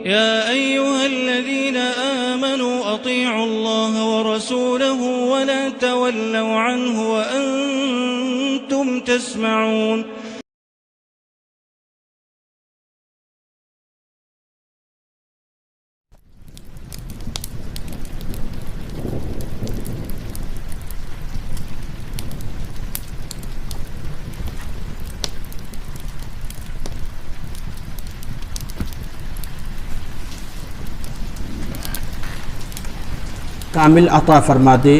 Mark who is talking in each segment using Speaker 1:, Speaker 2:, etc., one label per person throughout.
Speaker 1: يا أيها الذين آمنوا أطيعوا الله ورسوله ولا تولوا عنه وأنتم تسمعون.
Speaker 2: کامل عطا فرما دے،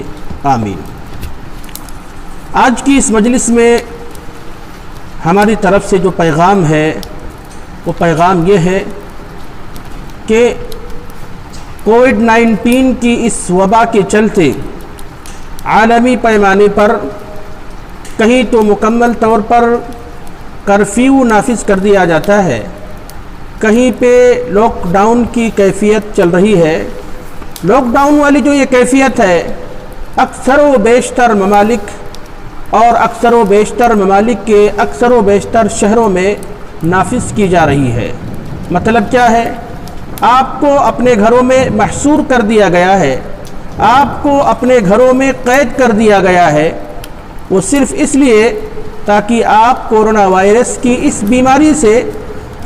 Speaker 2: آمین۔ آج کی اس مجلس میں ہماری طرف سے جو پیغام ہے وہ پیغام یہ ہے کہ کووڈ-19 کی اس وبا کے چلتے عالمی پیمانے پر کہیں تو مکمل طور پر کرفیو نافذ کر دیا جاتا ہے، کہیں پہ لاک ڈاؤن کی کیفیت چل رہی ہے۔ لاک ڈاؤن والی جو یہ کیفیت ہے اکثر و بیشتر ممالک اور اکثر و بیشتر ممالک کے اکثر و بیشتر شہروں میں نافذ کی جا رہی ہے۔ مطلب کیا ہے؟ آپ کو اپنے گھروں میں محصور کر دیا گیا ہے، آپ کو اپنے گھروں میں قید کر دیا گیا ہے، وہ صرف اس لیے تاکہ آپ کورونا وائرس کی اس بیماری سے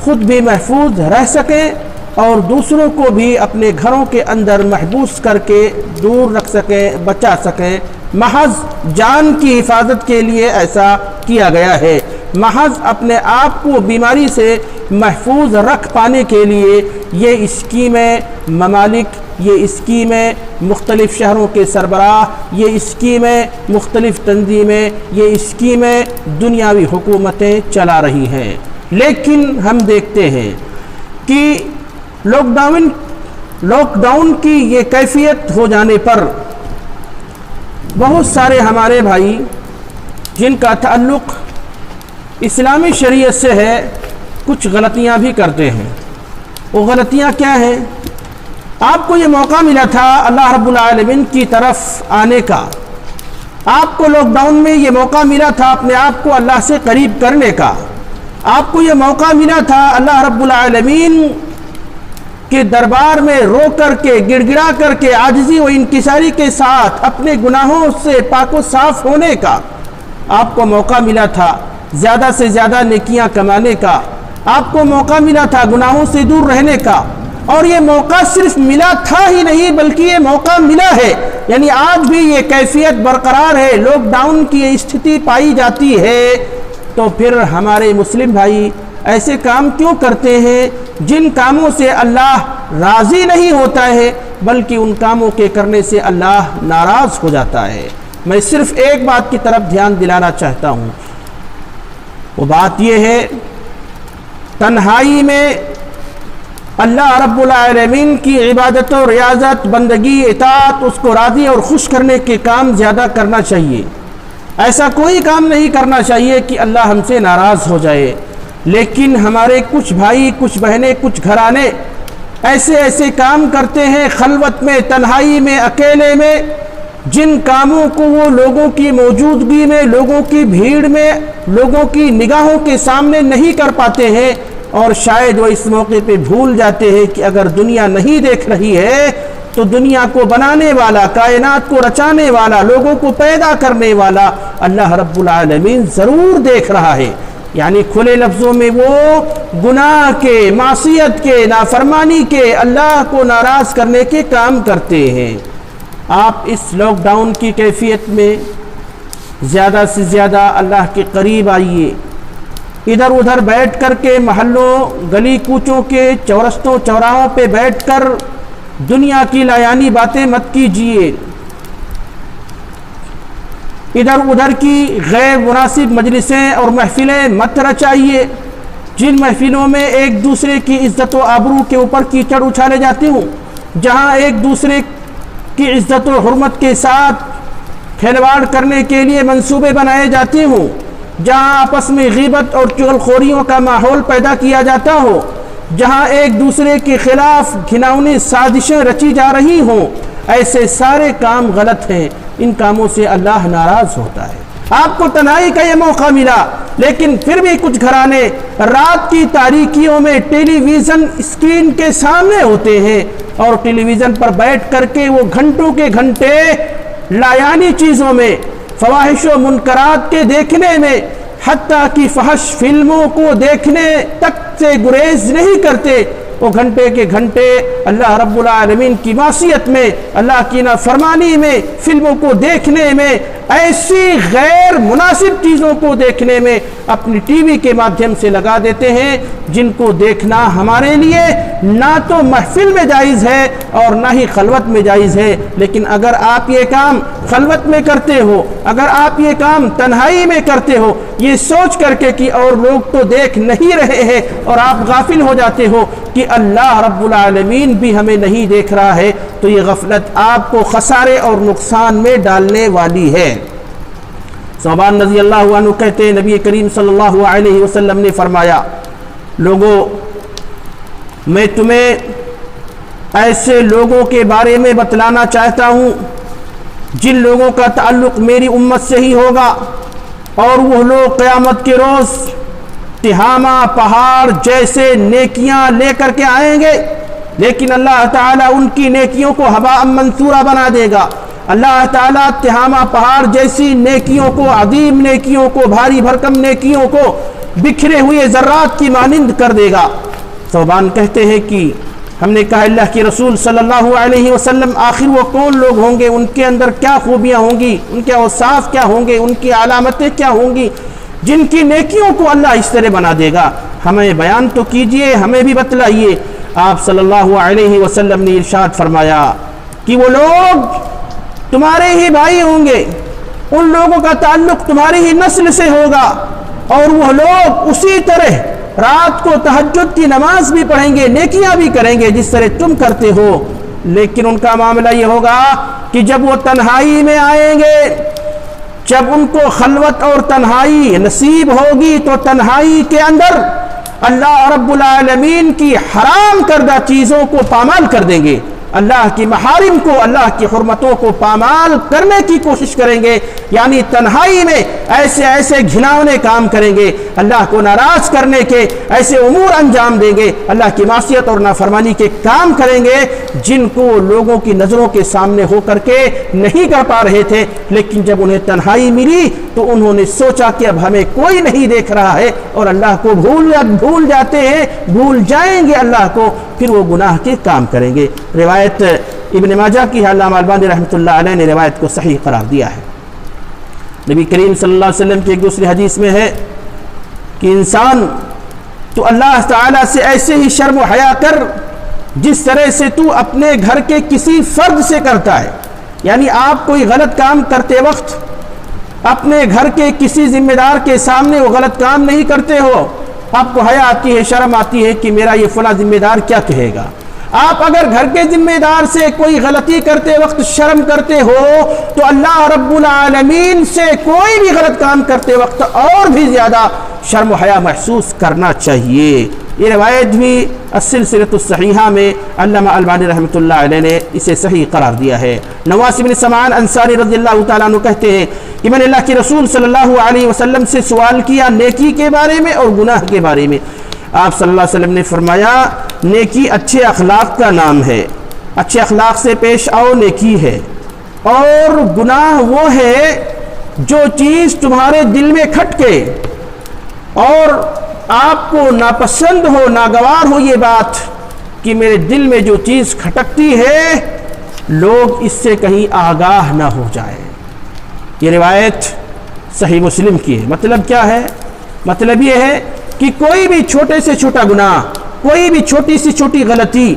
Speaker 2: خود بھی محفوظ رہ سکیں اور دوسروں کو بھی اپنے گھروں کے اندر محبوس کر کے دور رکھ سکیں، بچا سکیں۔ محض جان کی حفاظت کے لیے ایسا کیا گیا ہے، محض اپنے آپ کو بیماری سے محفوظ رکھ پانے کے لیے یہ اسکیمیں ممالک، یہ اسکیمیں مختلف شہروں کے سربراہ، یہ اسکیمیں مختلف تنظیمیں، یہ اسکیمیں دنیاوی حکومتیں چلا رہی ہیں۔ لیکن ہم دیکھتے ہیں کہ لاک ڈاؤن کی یہ کیفیت ہو جانے پر بہت سارے ہمارے بھائی جن کا تعلق اسلامی شریعت سے ہے کچھ غلطیاں بھی کرتے ہیں۔ وہ غلطیاں کیا ہیں؟ آپ کو یہ موقع ملا تھا اللہ رب العالمین کی طرف آنے کا، آپ کو لاک ڈاؤن میں یہ موقع ملا تھا اپنے آپ کو اللہ سے قریب کرنے کا، آپ کو یہ موقع ملا تھا اللہ رب العالمین کے دربار میں رو کر کے گڑ گڑا کر کے عاجزی و انکساری کے ساتھ اپنے گناہوں سے پاک و صاف ہونے کا، آپ کو موقع ملا تھا زیادہ سے زیادہ نیکیاں کمانے کا، آپ کو موقع ملا تھا گناہوں سے دور رہنے کا، اور یہ موقع صرف ملا تھا ہی نہیں بلکہ یہ موقع ملا ہے، یعنی آج بھی یہ کیفیت برقرار ہے، لاک ڈاؤن کی استھتی پائی جاتی ہے۔ تو پھر ہمارے مسلم بھائی ایسے کام کیوں کرتے ہیں جن کاموں سے اللہ راضی نہیں ہوتا ہے بلکہ ان کاموں کے کرنے سے اللہ ناراض ہو جاتا ہے؟ میں صرف ایک بات کی طرف دھیان دلانا چاہتا ہوں، وہ بات یہ ہے تنہائی میں اللہ رب العالمین کی عبادت و ریاضت، بندگی، اطاعت، اس کو راضی اور خوش کرنے کے کام زیادہ کرنا چاہیے۔ ایسا کوئی کام نہیں کرنا چاہیے کہ اللہ ہم سے ناراض ہو جائے۔ لیکن ہمارے کچھ بھائی، کچھ بہنیں، کچھ گھرانے ایسے کام کرتے ہیں خلوت میں، تنہائی میں، اکیلے میں، جن کاموں کو وہ لوگوں کی موجودگی میں، لوگوں کی بھیڑ میں، لوگوں کی نگاہوں کے سامنے نہیں کر پاتے ہیں، اور شاید وہ اس موقع پہ بھول جاتے ہیں کہ اگر دنیا نہیں دیکھ رہی ہے تو دنیا کو بنانے والا، کائنات کو رچانے والا، لوگوں کو پیدا کرنے والا اللہ رب العالمین ضرور دیکھ رہا ہے۔ یعنی کھلے لفظوں میں وہ گناہ کے، معصیت کے، نافرمانی کے، اللہ کو ناراض کرنے کے کام کرتے ہیں۔ آپ اس لاک ڈاؤن کی کیفیت میں زیادہ سے زیادہ اللہ کے قریب آئیے، ادھر ادھر بیٹھ کر کے محلوں، گلی کوچوں کے چورستوں چوراہوں پہ بیٹھ کر دنیا کی لایانی باتیں مت کیجیے، ادھر ادھر کی غیر مناسب مجلسیں اور محفلیں مت رچائیے جن محفلوں میں ایک دوسرے کی عزت و آبرو کے اوپر کیچڑ اچھالے جاتے ہوں، جہاں ایک دوسرے کی عزت و حرمت کے ساتھ کھلواڑ کرنے کے لیے منصوبے بنائے جاتے ہوں، جہاں آپس میں غیبت اور چغل خوریوں کا ماحول پیدا کیا جاتا ہو، جہاں ایک دوسرے کے خلاف گھناؤنی سازشیں رچی جا رہی ہوں، ایسے سارے کام غلط ہیں، ان کاموں سے اللہ ناراض ہوتا ہے۔ آپ کو تنہائی کا یہ موقع ملا، لیکن پھر بھی کچھ گھرانے رات کی تاریکیوں میں ٹیلی ویژن اسکرین کے سامنے ہوتے ہیں اور ٹیلی ویژن پر بیٹھ کر کے وہ گھنٹوں کے گھنٹے لایانی چیزوں میں، فواحش و منکرات کے دیکھنے میں، حتیٰ کہ فحش فلموں کو دیکھنے تک سے گریز نہیں کرتے۔ وہ گھنٹے کے گھنٹے اللہ رب العالمین کی معصیت میں، اللہ کی نافرمانی میں، فلموں کو دیکھنے میں، ایسی غیر مناسب چیزوں کو دیکھنے میں اپنی ٹی وی کے مادھیم سے لگا دیتے ہیں، جن کو دیکھنا ہمارے لیے نہ تو محفل میں جائز ہے اور نہ ہی خلوت میں جائز ہے۔ لیکن اگر آپ یہ کام خلوت میں کرتے ہو، اگر آپ یہ کام تنہائی میں کرتے ہو، یہ سوچ کر کے کہ اور لوگ تو دیکھ نہیں رہے ہیں، اور آپ غافل ہو جاتے ہو کہ اللہ رب العالمین بھی ہمیں نہیں دیکھ رہا ہے، تو یہ غفلت آپ کو خسارے اور نقصان میں ڈالنے والی ہے۔ ثوبان رضی اللہ عنہ کہتے ہیں نبی کریم صلی اللہ علیہ وسلم نے فرمایا، لوگوں میں تمہیں ایسے لوگوں کے بارے میں بتلانا چاہتا ہوں جن لوگوں کا تعلق میری امت سے ہی ہوگا، اور وہ لوگ قیامت کے روز تہامہ پہاڑ جیسے نیکیاں لے کر کے آئیں گے، لیکن اللہ تعالیٰ ان کی نیکیوں کو ہباء منثورا بنا دے گا۔ اللہ تعالیٰ تہامہ پہاڑ جیسی نیکیوں کو، عظیم نیکیوں کو، بھاری بھرکم نیکیوں کو بکھرے ہوئے ذرات کی مانند کر دے گا۔ ثوبان کہتے ہیں کہ ہم نے کہا اللہ کے رسول صلی اللہ علیہ وسلم آخر وہ کون لوگ ہوں گے، ان کے اندر کیا خوبیاں ہوں گی، ان کے اوصاف کیا ہوں گے، ان کی علامتیں کیا ہوں گی جن کی نیکیوں کو اللہ اس طرح بنا دے گا؟ ہمیں بیان تو کیجئے، ہمیں بھی بتلائیے۔ آپ صلی اللہ علیہ وسلم نے ارشاد فرمایا کہ وہ لوگ تمہارے ہی بھائی ہوں گے، ان لوگوں کا تعلق تمہاری ہی نسل سے ہوگا، اور وہ لوگ اسی طرح رات کو تہجد کی نماز بھی پڑھیں گے، نیکیاں بھی کریں گے جس طرح تم کرتے ہو، لیکن ان کا معاملہ یہ ہوگا کہ جب وہ تنہائی میں آئیں گے، جب ان کو خلوت اور تنہائی نصیب ہوگی، تو تنہائی کے اندر اللہ رب العالمین کی حرام کردہ چیزوں کو پامال کر دیں گے، اللہ کی محارم کو، اللہ کی حرمتوں کو پامال کرنے کی کوشش کریں گے، یعنی تنہائی میں ایسے ایسے گھناؤنے کام کریں گے، اللہ کو ناراض کرنے کے ایسے امور انجام دیں گے، اللہ کی معصیت اور نافرمانی کے کام کریں گے جن کو لوگوں کی نظروں کے سامنے ہو کر کے نہیں کر پا رہے تھے، لیکن جب انہیں تنہائی ملی تو انہوں نے سوچا کہ اب ہمیں کوئی نہیں دیکھ رہا ہے، اور اللہ کو بھول جاتے ہیں، بھول جائیں گے اللہ کو، پھر وہ گناہ کے کام کریں گے۔ روایت ابن ماجہ کی علامہ البانی رحمۃ اللہ علیہ نے روایت کو صحیح قرار دیا ہے۔ نبی کریم صلی اللہ علیہ وسلم کی ایک دوسری حدیث میں ہے کہ انسان تو اللہ تعالیٰ سے ایسے ہی شرم و حیا کر جس طرح سے تو اپنے گھر کے کسی فرد سے کرتا ہے، یعنی آپ کوئی غلط کام کرتے وقت اپنے گھر کے کسی ذمہ دار کے سامنے وہ غلط کام نہیں کرتے ہو، آپ کو حیا آتی ہے، شرم آتی ہے کہ میرا یہ فلاں ذمہ دار کیا کہے گا۔ آپ اگر گھر کے ذمہ دار سے کوئی غلطی کرتے وقت شرم کرتے ہو تو اللہ رب العالمین سے کوئی بھی غلط کام کرتے وقت اور بھی زیادہ شرم و حیا محسوس کرنا چاہیے۔ یہ روایت بھی السلسلۃ الصحیحہ میں علامہ البانی رحمۃ اللہ علیہ نے اسے صحیح قرار دیا ہے۔ نواس بن سمعان انصاری رضی اللہ تعالیٰ عنہ کہتے ہیں کہ میں نے اللہ کے رسول صلی اللہ علیہ وسلم سے سوال کیا نیکی کے بارے میں اور گناہ کے بارے میں۔ آپ صلی اللہ علیہ وسلم نے فرمایا نیکی اچھے اخلاق کا نام ہے، اچھے اخلاق سے پیش آؤ نیکی ہے، اور گناہ وہ ہے جو چیز تمہارے دل میں کھٹکے اور آپ کو ناپسند ہو، ناگوار ہو یہ بات کہ میرے دل میں جو چیز کھٹکتی ہے لوگ اس سے کہیں آگاہ نہ ہو جائے۔ یہ روایت صحیح مسلم کی ہے۔ مطلب کیا ہے؟ مطلب یہ ہے کہ کوئی بھی چھوٹے سے چھوٹا گناہ، کوئی بھی چھوٹی سے چھوٹی غلطی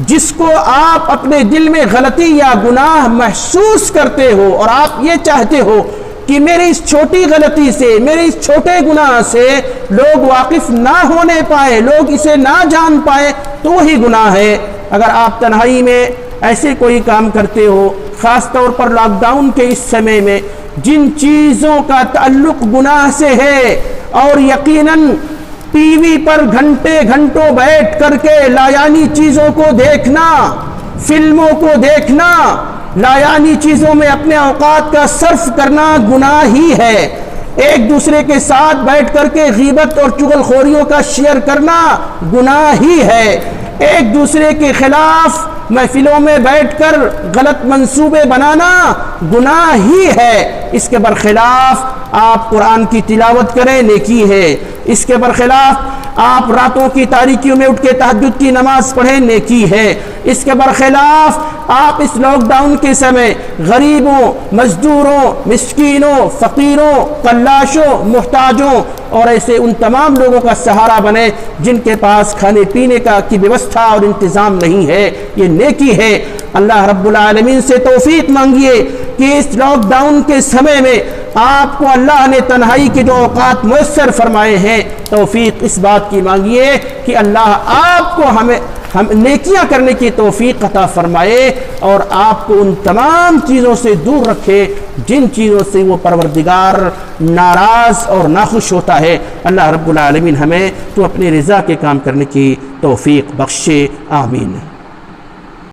Speaker 2: جس کو آپ اپنے دل میں غلطی یا گناہ محسوس کرتے ہو اور آپ یہ چاہتے ہو کہ میری اس چھوٹی غلطی سے، میرے اس چھوٹے گناہ سے لوگ واقف نہ ہونے پائے، لوگ اسے نہ جان پائے، تو وہی گناہ ہے۔ اگر آپ تنہائی میں ایسے کوئی کام کرتے ہو، خاص طور پر لاک ڈاؤن کے اس سمے میں جن چیزوں کا تعلق گناہ سے ہے، اور یقیناً ٹی وی پر گھنٹوں بیٹھ کر کے لایانی چیزوں کو دیکھنا، فلموں کو دیکھنا، لایعنی چیزوں میں اپنے اوقات کا صرف کرنا گناہ ہی ہے۔ ایک دوسرے کے ساتھ بیٹھ کر کے غیبت اور چغل خوریوں کا شیئر کرنا گناہ ہی ہے۔ ایک دوسرے کے خلاف محفلوں میں بیٹھ کر غلط منصوبے بنانا گناہ ہی ہے۔ اس کے برخلاف آپ قرآن کی تلاوت کریں، نیکی ہے۔ اس کے برخلاف آپ راتوں کی تاریکیوں میں اٹھ کے تہجد کی نماز پڑھیں، نیکی ہے۔ اس کے برخلاف آپ اس لاک ڈاؤن کے سمے غریبوں، مزدوروں، مسکینوں، فقیروں، قلاشوں، محتاجوں اور ایسے ان تمام لوگوں کا سہارا بنے جن کے پاس کھانے پینے کی ویوستھا اور انتظام نہیں ہے، یہ نیکی ہے۔ اللہ رب العالمین سے توفیق مانگیے کہ اس لاک ڈاؤن کے سمے میں آپ کو اللہ نے تنہائی کے جو اوقات میسر فرمائے ہیں، توفیق اس بات کی مانگیے کہ اللہ آپ کو ہم نیکیاں کرنے کی توفیق عطا فرمائے اور آپ کو ان تمام چیزوں سے دور رکھے جن چیزوں سے وہ پروردگار ناراض اور ناخوش ہوتا ہے۔ اللہ رب العالمین ہمیں تو اپنی رضا کے کام کرنے کی توفیق بخشے، آمین۔